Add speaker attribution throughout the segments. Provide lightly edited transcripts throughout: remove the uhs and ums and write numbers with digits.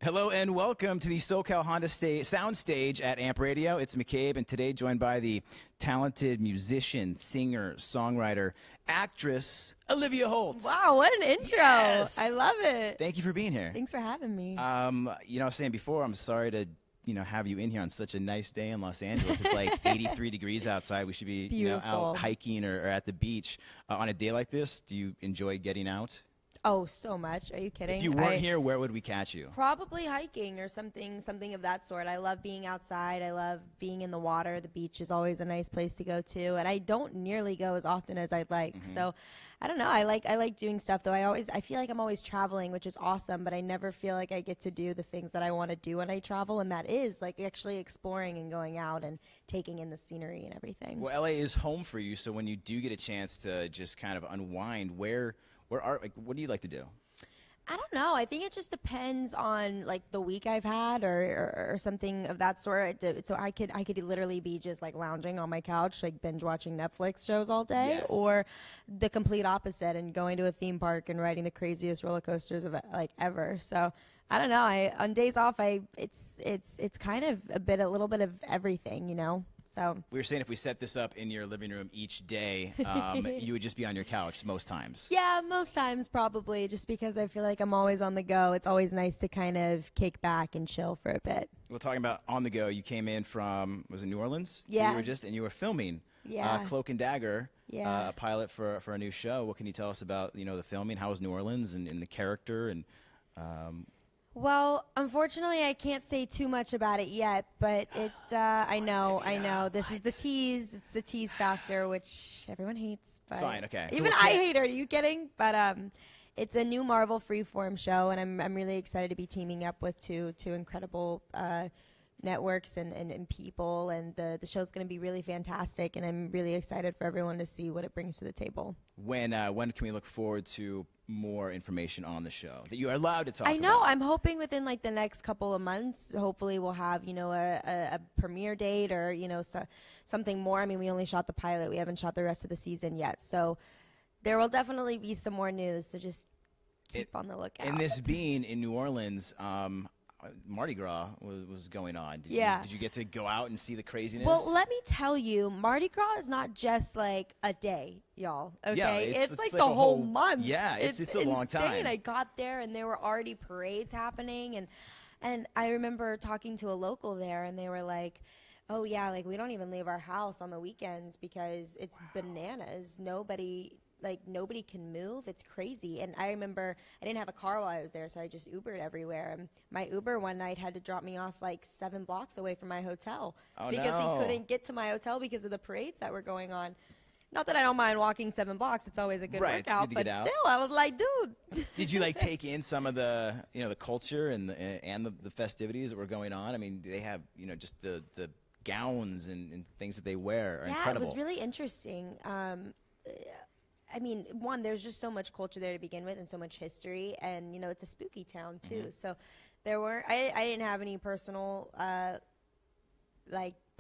Speaker 1: Hello and welcome to the SoCal Honda Soundstage at AMP Radio. It's McCabe, and today joined by the talented musician, singer, songwriter, actress, Olivia Holt.
Speaker 2: Wow, what an intro.
Speaker 1: Yes.
Speaker 2: I love it.
Speaker 1: Thank you for being here.
Speaker 2: Thanks for having me.
Speaker 1: I was saying before, I'm sorry to have you in here on such a nice day in Los Angeles. It's like 83 degrees outside. We should be out hiking or at the beach. On a day like this, do you enjoy getting out?
Speaker 2: Oh, so much. Are you kidding?
Speaker 1: If you weren't here, where would we catch you?
Speaker 2: Probably hiking or something of that sort. I love being outside. I love being in the water. The beach is always a nice place to go to, and I don't nearly go as often as I'd like. So, I don't know. I like doing stuff though. I feel like I'm always traveling, which is awesome, but I never feel like I get to do the things that I want to do when I travel, and that is like actually exploring and going out and taking in the scenery and everything.
Speaker 1: Well, LA is home for you, so when you do get a chance to just kind of unwind, what do you like to do?
Speaker 2: I don't know. I think it just depends on like the week I've had or something of that sort. So I could literally be just like lounging on my couch, like binge watching Netflix shows all day,
Speaker 1: Yes.
Speaker 2: or the complete opposite and going to a theme park and riding the craziest roller coasters of like ever. So I don't know. On days off, it's kind of a little bit of everything, you know. So
Speaker 1: we were saying if we set this up in your living room each day, you would just be on your couch most times.
Speaker 2: Yeah, most times probably, just because I feel like I'm always on the go. It's always nice to kind of kick back and chill for a bit.
Speaker 1: We're talking about on the go. You came in from, was it New Orleans?
Speaker 2: Yeah.
Speaker 1: You were filming Cloak and Dagger, a pilot for a new show. What can you tell us about, the filming? How was New Orleans and the character? And
Speaker 2: Well, unfortunately, I can't say too much about it yet, but I know. This is the tease. It's the tease factor, which everyone hates. But
Speaker 1: it's fine, okay.
Speaker 2: Even I hate it. Are you kidding? But it's a new Marvel Freeform show, and I'm really excited to be teaming up with two incredible networks and people, and the show's going to be really fantastic, and I'm really excited for everyone to see what it brings to the table.
Speaker 1: When can we look forward to more information on the show that you are allowed to talk about?
Speaker 2: I know. I'm hoping within like the next couple of months, hopefully we'll have, a premiere date or, something more. I mean, we only shot the pilot. We haven't shot the rest of the season yet. So there will definitely be some more news. So just keep on the lookout.
Speaker 1: And this being in New Orleans, Mardi Gras was going on. Did you get to go out and see the craziness?
Speaker 2: Well, let me tell you, Mardi Gras is not just like a day, y'all. Okay,
Speaker 1: yeah,
Speaker 2: it's like the whole month.
Speaker 1: Yeah, it's a long time.
Speaker 2: I got there and there were already parades happening, and I remember talking to a local there, and they were like, "Oh yeah, like we don't even leave our house on the weekends because it's bananas. Nobody can move. It's crazy." And I remember I didn't have a car while I was there, so I just Ubered everywhere. And my Uber one night had to drop me off like 7 blocks away from my hotel because he couldn't get to my hotel because of the parades that were going on. Not that I don't mind walking 7 blocks. It's always a good workout, but still, I was like, dude.
Speaker 1: Did you take in some of the, the culture and the festivities that were going on? I mean, they have, just the gowns and things that they wear are incredible.
Speaker 2: Yeah, it was really interesting. I mean, one, there's just so much culture there to begin with and so much history, and, it's a spooky town, too. So I didn't have any personal,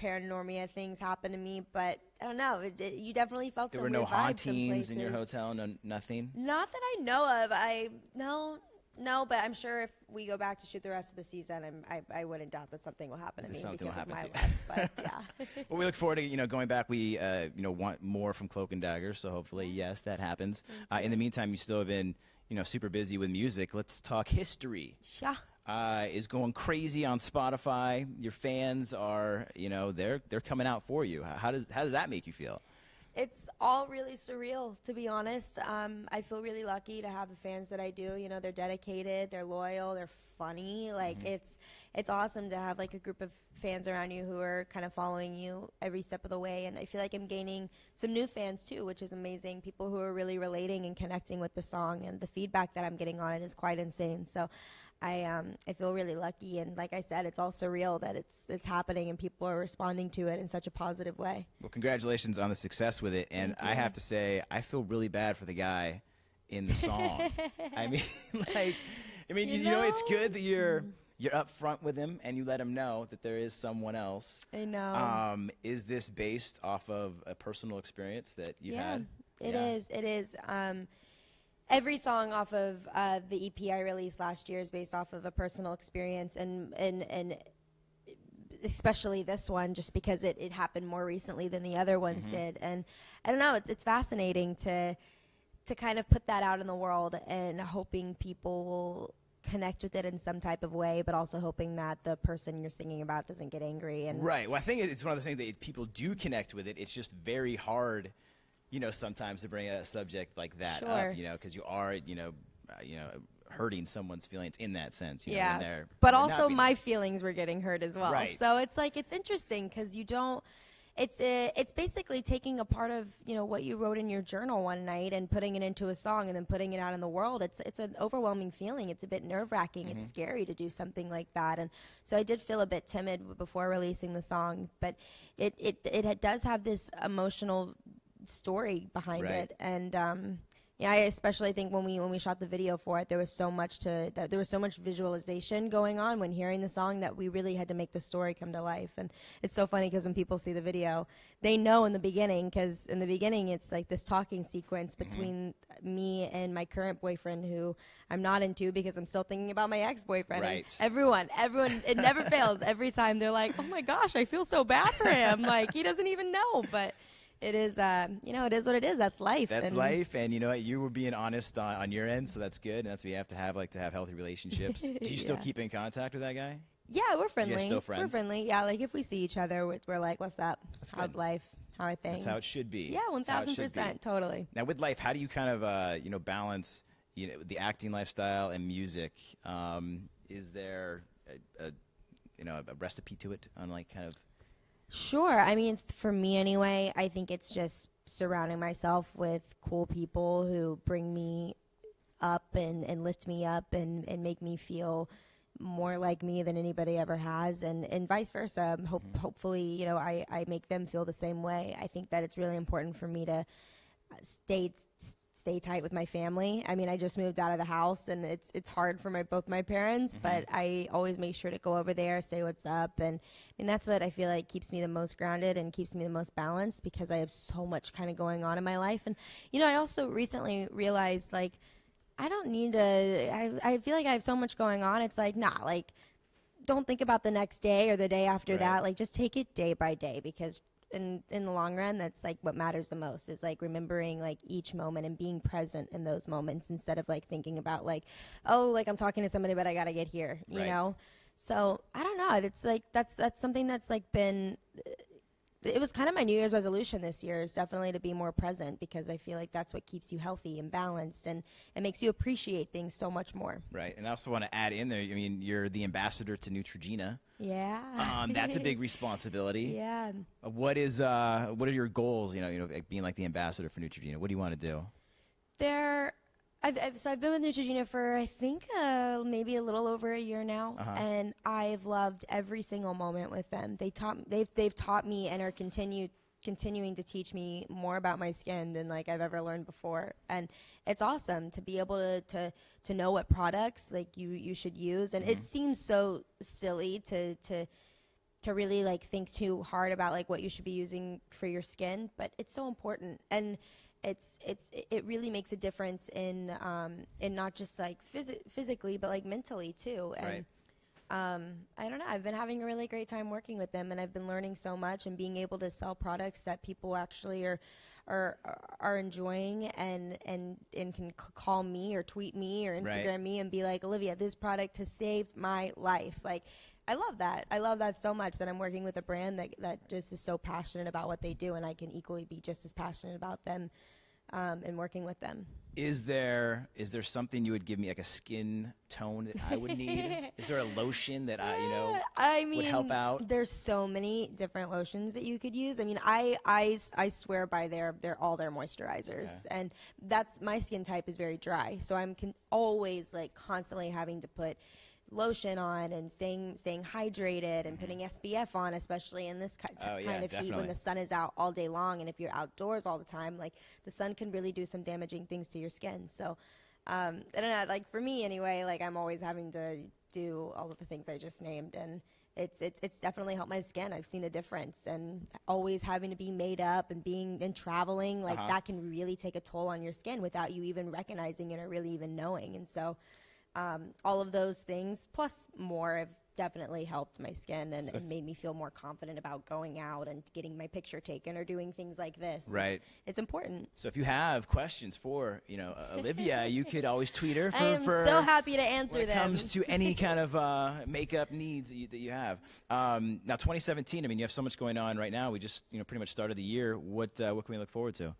Speaker 2: paranormia things happen to me, but I don't know. You definitely felt
Speaker 1: there
Speaker 2: some
Speaker 1: were no
Speaker 2: weird vibes
Speaker 1: hauntings in your hotel, nothing?
Speaker 2: Not that I know of. No, but I'm sure if we go back to shoot the rest of the season, I wouldn't doubt that something will happen to me because of my life. But yeah.
Speaker 1: Well, we look forward to going back. We want more from Cloak and Dagger, so hopefully yes, that happens. In the meantime, you still have been super busy with music. Let's talk history.
Speaker 2: Yeah.
Speaker 1: Is going crazy on Spotify. Your fans are they're coming out for you. How does that make you feel?
Speaker 2: It's all really surreal, to be honest. I feel really lucky to have the fans that I do. They're dedicated, they're loyal, they're funny. It's awesome to have like a group of fans around you who are kind of following you every step of the way. And I feel like I'm gaining some new fans too, which is amazing. People who are really relating and connecting with the song, and the feedback that I'm getting on it is quite insane. So I feel really lucky, and like I said, it's all surreal that it's happening and people are responding to it in such a positive way.
Speaker 1: Well, congratulations on the success with it, and I have to say, I feel really bad for the guy in the song. I mean, it's good that you're up front with him and you let him know that there is someone else.
Speaker 2: I know.
Speaker 1: Is this based off of a personal experience that you've had?
Speaker 2: It is. every song off of the EP I released last year is based off of a personal experience, and especially this one, just because it happened more recently than the other ones did. And I don't know, it's fascinating to kind of put that out in the world, and hoping people will connect with it in some type of way, but also hoping that the person you're singing about doesn't get angry. And
Speaker 1: right. Well, I think it's one of those things that people do connect with it. It's just very hard, sometimes to bring a subject like that up, because you are, hurting someone's feelings in that sense.
Speaker 2: Yeah.
Speaker 1: When they're,
Speaker 2: but
Speaker 1: they're
Speaker 2: also my feelings were getting hurt as well.
Speaker 1: Right.
Speaker 2: So it's like, it's interesting because you don't. It's basically taking a part of what you wrote in your journal one night and putting it into a song and then putting it out in the world. It's an overwhelming feeling. It's a bit nerve-wracking. It's scary to do something like that, and so I did feel a bit timid before releasing the song. But it does have this emotional story behind it, and yeah, I especially think when we shot the video for it, there was so much visualization going on when hearing the song that we really had to make the story come to life. And it's so funny because when people see the video, they know in the beginning, because in the beginning it's like this talking sequence between me and my current boyfriend, who I'm not into because I'm still thinking about my ex-boyfriend.
Speaker 1: Right.
Speaker 2: And everyone, it never fails. Every time they're like, "Oh my gosh, I feel so bad for him. Like, he doesn't even know." But it is, it is what it is. That's life.
Speaker 1: That's life, and you were being honest on your end, so that's good. And that's what you have to have healthy relationships. Do you still keep in contact with that guy?
Speaker 2: Yeah, we're friendly.
Speaker 1: You guys still friends?
Speaker 2: We're friendly. Yeah, like if we see each other, we're like, "What's up? How's life? How are things?"
Speaker 1: That's how it should be.
Speaker 2: Yeah, 1000%, totally.
Speaker 1: Now, with life, how do you kind of balance the acting lifestyle and music? Is there a recipe to it on kind of?
Speaker 2: Sure. I mean, for me anyway, I think it's just surrounding myself with cool people who bring me up and lift me up and make me feel more like me than anybody ever has, and vice versa. Hopefully, I make them feel the same way. I think that it's really important for me to stay tight with my family. I mean, I just moved out of the house, and it's hard for both my parents, but I always make sure to go over there, say what's up, and that's what I feel like keeps me the most grounded and keeps me the most balanced, because I have so much kind of going on in my life. And I also recently realized, like, I don't need to. I feel like I have so much going on. It's like, nah, like, don't think about the next day or the day after that. Like, just take it day by day, because in the long run, that's like what matters the most, is like remembering like each moment and being present in those moments, instead of like thinking about like, oh, like I'm talking to somebody but I gotta get here, you know. So I don't know, it's like that's something that's like been, it was kind of my New Year's resolution this year, is definitely to be more present, because I feel like that's what keeps you healthy and balanced, and it makes you appreciate things so much more.
Speaker 1: Right. And I also want to add in there, I mean, you're the ambassador to Neutrogena.
Speaker 2: Yeah.
Speaker 1: That's a big responsibility.
Speaker 2: Yeah.
Speaker 1: What are your goals, being like the ambassador for Neutrogena? What do you want to do?
Speaker 2: I've been with Neutrogena for, I think, maybe a little over a year now, and I've loved every single moment with them. They've taught me and are continuing to teach me more about my skin than like I've ever learned before, and it's awesome to be able to know what products like you should use. And it seems so silly to really like think too hard about like what you should be using for your skin, but it's so important. And it really makes a difference in not just like physically, but like mentally too. And I don't know, I've been having a really great time working with them, and I've been learning so much and being able to sell products that people actually are enjoying, and can call me or tweet me or Instagram me and be like, "Olivia, this product has saved my life." Like, I love that. I love that so much, that I'm working with a brand that just is so passionate about what they do, and I can equally be just as passionate about them and working with them.
Speaker 1: Is there something you would give me, like a skin tone that I would need? Is there a lotion that I would help out?
Speaker 2: There's so many different lotions that you could use. I mean, I swear by all their moisturizers, and that's, my skin type is very dry, so I'm always like constantly having to put lotion on and staying hydrated and putting SPF on, especially in this kind of heat when the sun is out all day long, and if you're outdoors all the time, like, the sun can really do some damaging things to your skin. So I don't know, like, for me anyway, like, I'm always having to do all of the things I just named, and it's definitely helped my skin. I've seen a difference, and always having to be made up and traveling, like that can really take a toll on your skin without you even recognizing it or really even knowing. And so all of those things plus more have definitely helped my skin and made me feel more confident about going out and getting my picture taken or doing things like this.
Speaker 1: Right.
Speaker 2: It's important.
Speaker 1: So if you have questions for, Olivia, you could always tweet her.
Speaker 2: I am so happy to answer them.
Speaker 1: When it comes to any kind of makeup needs that you have. Now, 2017, I mean, you have so much going on right now. We just, pretty much started the year. What can we look forward to?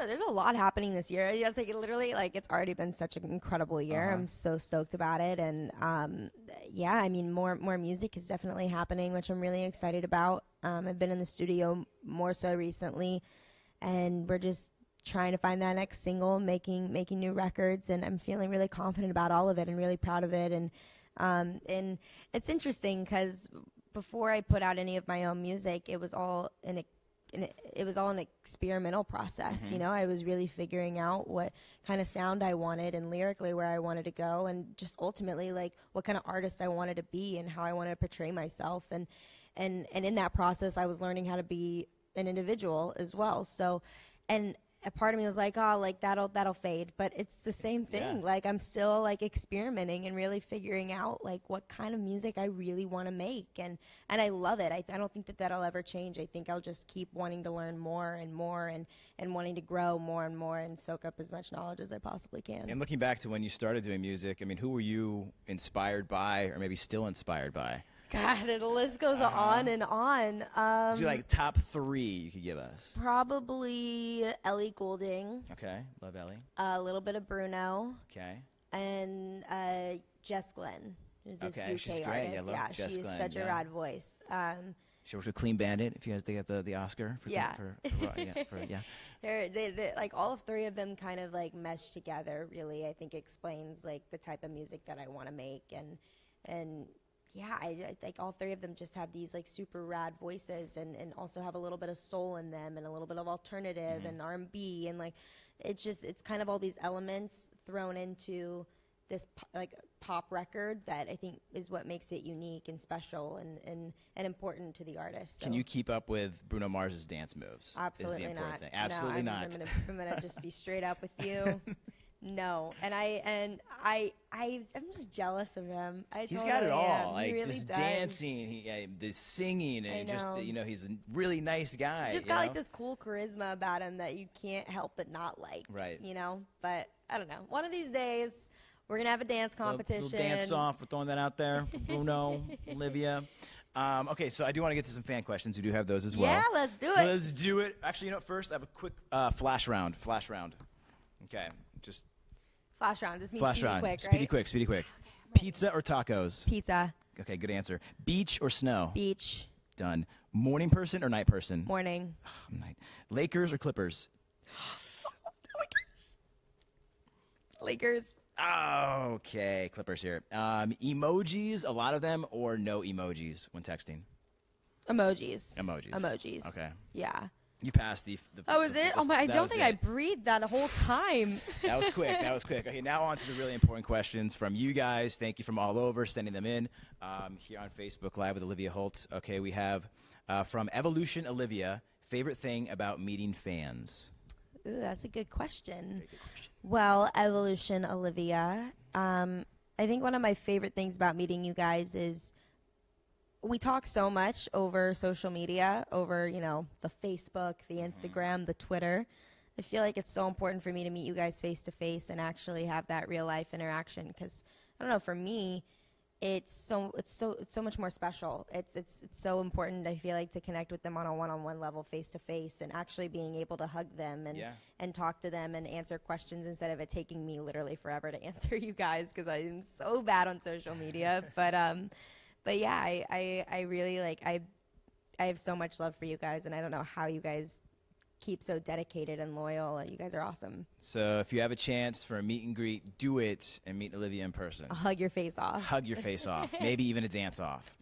Speaker 2: There's a lot happening this year. It's like it's already been such an incredible year. I'm so stoked about it, and I mean more music is definitely happening, which I'm really excited about. I've been in the studio more so recently, and we're just trying to find that next single, making new records, and I'm feeling really confident about all of it and really proud of it. And it's interesting because before I put out any of my own music, it was all an experimental process. I was really figuring out what kind of sound I wanted and lyrically where I wanted to go, and just ultimately like what kind of artist I wanted to be and how I wanted to portray myself. And in that process, I was learning how to be an individual as well. So, and a part of me was like, oh, like that'll fade, but it's the same thing. Yeah. Like I'm still like experimenting and really figuring out like what kind of music I really want to make, and I love it. I don't think that'll ever change. I think I'll just keep wanting to learn more and more, and wanting to grow more and more and soak up as much knowledge as I possibly can. And
Speaker 1: looking back to when you started doing music, I mean, who were you inspired by, or maybe still inspired by?
Speaker 2: God, the list goes on and on.
Speaker 1: So like top 3 you could give us.
Speaker 2: Probably Ellie Goulding.
Speaker 1: Okay, love Ellie.
Speaker 2: A little bit of Bruno.
Speaker 1: Okay.
Speaker 2: And Jess Glenn, who's this UK
Speaker 1: she's great.
Speaker 2: artist.
Speaker 1: Yeah,
Speaker 2: she's such a rad voice.
Speaker 1: She works with Clean Bandit. If you guys, they get the Oscar for
Speaker 2: They like all 3 of them kind of like mesh together. Really, I think explains like the type of music that I want to make, and yeah, I think all 3 of them just have these like super rad voices, and also have a little bit of soul in them, and a little bit of alternative and R&B, and like it's kind of all these elements thrown into this like pop record that I think is what makes it unique and special and important to the artist. So.
Speaker 1: Can you keep up with Bruno Mars's dance moves?
Speaker 2: Absolutely
Speaker 1: is the important
Speaker 2: not.
Speaker 1: Thing. Absolutely
Speaker 2: no,
Speaker 1: not.
Speaker 2: I'm gonna just be straight up with you. No, and I'm just jealous of him.
Speaker 1: He's got it all,
Speaker 2: like really
Speaker 1: just
Speaker 2: does.
Speaker 1: Dancing, the singing, and just he's a really nice guy.
Speaker 2: He's just got like this cool charisma about him that you can't help but not like.
Speaker 1: Right.
Speaker 2: But I don't know. One of these days we're gonna have a dance competition.
Speaker 1: Little dance off. We're throwing that out there. Bruno, Olivia. Okay, so I do want to get to some fan questions. We do have those as well.
Speaker 2: Yeah, let's do it.
Speaker 1: So let's do it. Actually, first I have a quick flash round. Okay, just.
Speaker 2: Flash round. This means
Speaker 1: flash
Speaker 2: speedy
Speaker 1: round.
Speaker 2: quick, right?
Speaker 1: Speedy quick. Pizza or tacos?
Speaker 2: Pizza.
Speaker 1: Okay, good answer. Beach or snow?
Speaker 2: Beach.
Speaker 1: Done. Morning person or night person?
Speaker 2: Morning.
Speaker 1: Oh, night. Lakers or Clippers?
Speaker 2: Oh my gosh. Lakers.
Speaker 1: Okay, Clippers here. Emojis, a lot of them, or no emojis when texting?
Speaker 2: Emojis.
Speaker 1: Okay.
Speaker 2: Yeah.
Speaker 1: You passed the
Speaker 2: Oh, is it? Oh my! I don't think I breathed that whole time.
Speaker 1: That was quick. Okay, now on to the really important questions from you guys. Thank you from all over sending them in here on Facebook Live with Olivia Holt. Okay, we have from Evolution Olivia. Favorite thing about meeting fans?
Speaker 2: Ooh, that's a good question. Very good question. Well, Evolution Olivia. I think one of my favorite things about meeting you guys is. We talk so much over social media, over, the Facebook, the Instagram, the Twitter. I feel like it's so important for me to meet you guys face to face and actually have that real life interaction. Because I don't know, for me, it's so much more special. It's so important. I feel like to connect with them on a one-on-one level, face to face, and actually being able to hug them and talk to them and answer questions instead of it taking me literally forever to answer you guys because I am so bad on social media. But yeah, I really I have so much love for you guys, and I don't know how you guys keep so dedicated and loyal. You guys are awesome.
Speaker 1: So if you have a chance for a meet and greet, do it and meet Olivia in person.
Speaker 2: I'll hug your face off.
Speaker 1: Hug your face off. Maybe even a dance off.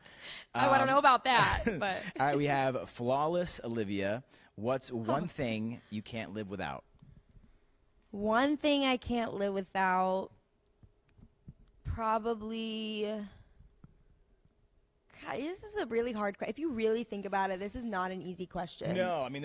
Speaker 2: I don't know about that. But
Speaker 1: all right, we have Flawless Olivia. What's one thing you can't live without?
Speaker 2: One thing I can't live without, probably God, this is a really hard question. If you really think about it, this is not an easy question.
Speaker 1: No, I mean,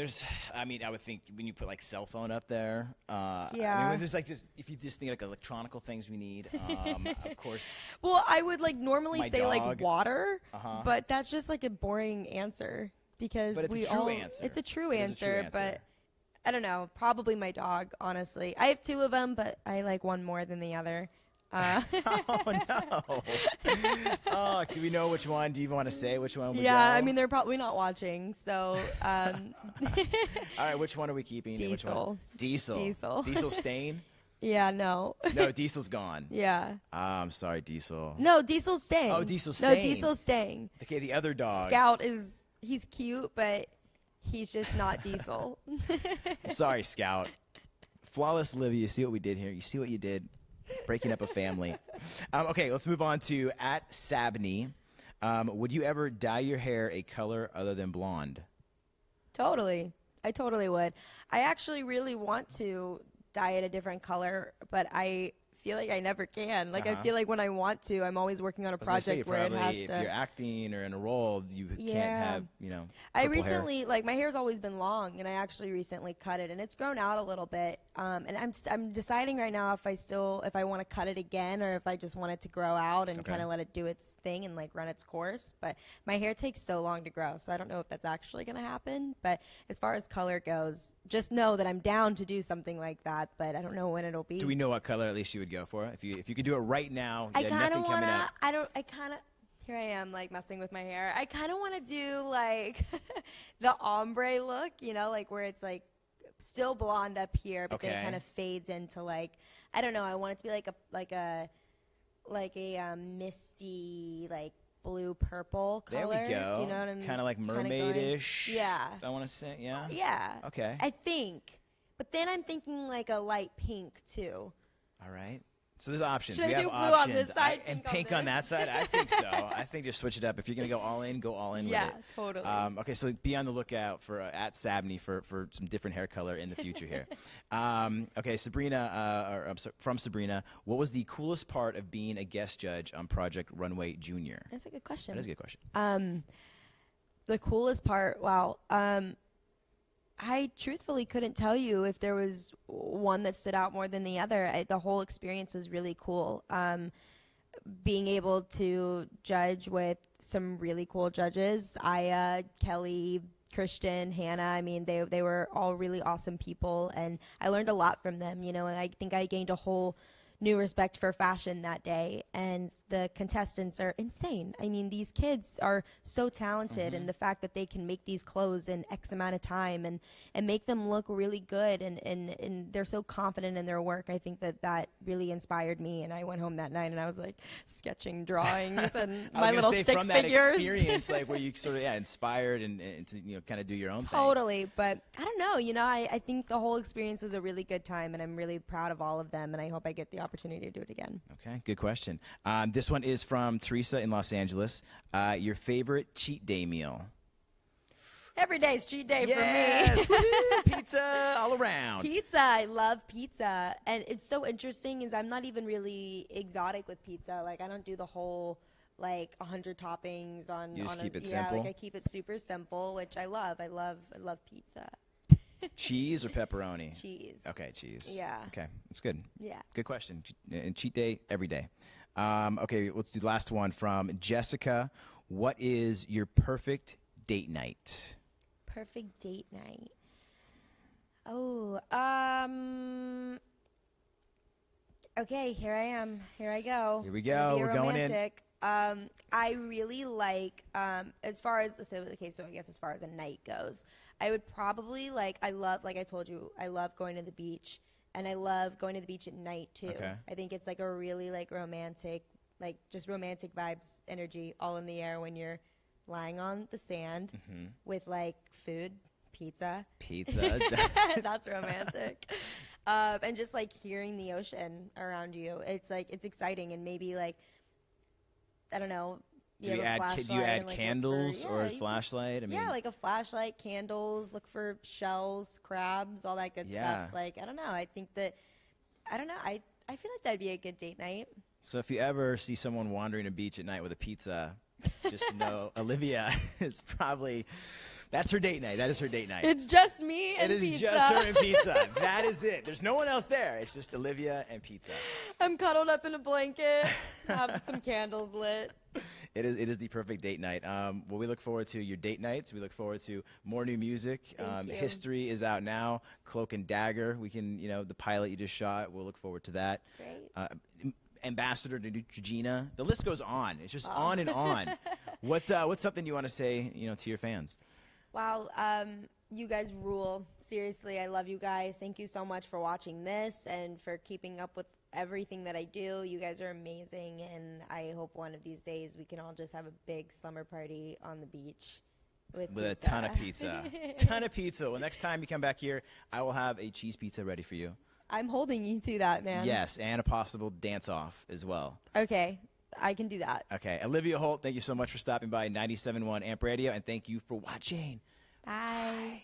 Speaker 1: I would think when you put like cell phone up there,
Speaker 2: Yeah.
Speaker 1: I mean, there's like if you just think like electronical things we need, of course.
Speaker 2: Well, I would like normally
Speaker 1: My
Speaker 2: say
Speaker 1: dog.
Speaker 2: like water,
Speaker 1: Uh-huh.
Speaker 2: but that's just like a boring answer because
Speaker 1: But it's
Speaker 2: we
Speaker 1: a true
Speaker 2: all.
Speaker 1: answer.
Speaker 2: It's a true
Speaker 1: It is a true
Speaker 2: answer,
Speaker 1: answer.
Speaker 2: but I don't know. Probably my dog. Honestly, I have 2 of them, but I like one more than the other.
Speaker 1: Oh no! Oh, do we know which one? Do you even want to say which one? Would
Speaker 2: Yeah,
Speaker 1: go?
Speaker 2: I mean they're probably not watching, so.
Speaker 1: All right, which one are we keeping? Which one?
Speaker 2: Diesel.
Speaker 1: Diesel.
Speaker 2: Diesel.
Speaker 1: Diesel stain?
Speaker 2: Yeah, no.
Speaker 1: No, Diesel's gone.
Speaker 2: Yeah.
Speaker 1: I'm sorry, Diesel.
Speaker 2: No, Diesel's staying.
Speaker 1: Oh, Diesel's
Speaker 2: No,
Speaker 1: staying.
Speaker 2: Diesel's staying.
Speaker 1: Okay, the other dog.
Speaker 2: Scout he's cute, but he's just not Diesel.
Speaker 1: I'm sorry, Scout. Flawless Olivia, you see what we did here? You see what you did? Breaking up a family. Okay, let's move on to @Sabney. Would you ever dye your hair a color other than blonde?
Speaker 2: Totally. I totally would. I actually really want to dye it a different color, but I feel like I never can. Like, I feel like when I want to, I'm always working on a
Speaker 1: I was gonna say,
Speaker 2: project where it has
Speaker 1: if
Speaker 2: to.
Speaker 1: you're acting or in a role, you can't have,
Speaker 2: I
Speaker 1: purple hair.
Speaker 2: recently, like, my hair's always been long, and I actually recently cut it, and it's grown out a little bit. And I'm deciding right now if I want to cut it again or if I just want it to grow out and kind of let it do its thing and like run its course. But my hair takes so long to grow, so I don't know if that's actually going to happen. But as far as color goes, just know that I'm down to do something like that, but I don't know when it'll be.
Speaker 1: Do we know what color at least you would go for? If you could do it right now, you
Speaker 2: I
Speaker 1: had
Speaker 2: kind
Speaker 1: nothing
Speaker 2: of
Speaker 1: coming
Speaker 2: wanna.
Speaker 1: up.
Speaker 2: Here I am, like messing with my hair. I kind of want to do like the ombre look, like where it's like still blonde up here, but then it kind of fades into like, I don't know. I want it to be like a misty like blue purple color.
Speaker 1: There we go.
Speaker 2: Do you know what I mean?
Speaker 1: Kind of like mermaid-ish.
Speaker 2: Yeah.
Speaker 1: I want to say, yeah.
Speaker 2: Yeah.
Speaker 1: Okay.
Speaker 2: I think, but then I'm thinking like a light pink too.
Speaker 1: All right. So there's options.
Speaker 2: Should
Speaker 1: we
Speaker 2: I
Speaker 1: have
Speaker 2: do blue
Speaker 1: options.
Speaker 2: on this side,
Speaker 1: and
Speaker 2: pink
Speaker 1: pink
Speaker 2: on
Speaker 1: on that side? I think so. I think just switch it up. If you're going to go all in with it.
Speaker 2: Yeah, totally.
Speaker 1: Okay, so be on the lookout for @Sabney for some different hair color in the future here. Okay, Sabrina, from Sabrina, what was the coolest part of being a guest judge on Project Runway Junior?
Speaker 2: That's a good question.
Speaker 1: That is a good question.
Speaker 2: The coolest part, wow. I truthfully couldn't tell you if there was one that stood out more than the other. The whole experience was really cool. Being able to judge with some really cool judges, Aya, Kelly, Christian, Hannah. I mean, they were all really awesome people, and I learned a lot from them, and I think I gained a whole new respect for fashion that day, and the contestants are insane. I mean, these kids are so talented, and the fact that they can make these clothes in X amount of time and make them look really good, and they're so confident in their work. I think that really inspired me, and I went home that night and I was like sketching drawings and my little stick
Speaker 1: from that
Speaker 2: figures.
Speaker 1: experience, like where you sort of inspired and to kind of do your own thing.
Speaker 2: Totally, but I don't know. I think the whole experience was a really good time, and I'm really proud of all of them, and I hope I get the opportunity to do it again.
Speaker 1: Okay, good question. This one is from Teresa in Los Angeles. Your favorite cheat day meal?
Speaker 2: Every day's cheat day
Speaker 1: Yes!
Speaker 2: for me.
Speaker 1: Woo! Pizza all around.
Speaker 2: Pizza, I love pizza, and it's so interesting is I'm not even really exotic with pizza. Like, I don't do the whole 100 toppings on.
Speaker 1: You just keep it
Speaker 2: yeah,
Speaker 1: simple?
Speaker 2: like I keep it super simple, which I love. I love pizza.
Speaker 1: Cheese or pepperoni?
Speaker 2: Cheese.
Speaker 1: Okay, cheese.
Speaker 2: Yeah.
Speaker 1: Okay, that's good.
Speaker 2: Yeah.
Speaker 1: Good question. And cheat day every day. Okay, let's do the last one from Jessica. What is your perfect date night?
Speaker 2: Perfect date night. Oh, okay, here I am. Here I go.
Speaker 1: Here we go. We're going in.
Speaker 2: I really like, as far as, so I guess as far as a night goes, I would probably like I told you, I love going to the beach, and I love going to the beach at night too.
Speaker 1: Okay.
Speaker 2: I think it's like a really romantic, just romantic vibes, energy all in the air when you're lying on the sand with food, pizza. That's romantic. And just hearing the ocean around you. It's it's exciting, and maybe I don't know.
Speaker 1: Do you add candles or a flashlight? I mean,
Speaker 2: a flashlight, candles, look for shells, crabs, all that good stuff. I don't know. I think that, I don't know. I feel like that'd be a good date night.
Speaker 1: So if you ever see someone wandering a beach at night with a pizza, just know Olivia is probably, that's her date night. That is her date night.
Speaker 2: It's just me and
Speaker 1: pizza. It is just her and pizza. That is it. There's no one else there. It's just Olivia and pizza.
Speaker 2: I'm cuddled up in a blanket, have some candles lit.
Speaker 1: It is the perfect date night. Well, we look forward to your date nights. We look forward to more new music. History is out now. Cloak and Dagger. We can, the pilot you just shot. We'll look forward to that.
Speaker 2: Great.
Speaker 1: Ambassador to Neutrogena. The list goes on. It's just on and on. What's something you want to say, to your fans?
Speaker 2: Wow, you guys rule. Seriously, I love you guys. Thank you so much for watching this and for keeping up with everything that I do. You guys are amazing, and I hope one of these days we can all just have a big slumber party on the beach with
Speaker 1: a ton of pizza. Ton of pizza. Well, next time you come back here, I will have a cheese pizza ready for you.
Speaker 2: I'm holding you to that, man.
Speaker 1: Yes, and a possible dance-off as well.
Speaker 2: Okay, I can do that.
Speaker 1: Okay, Olivia Holt, thank you so much for stopping by 97.1 AMP Radio, and thank you for watching.
Speaker 2: Bye.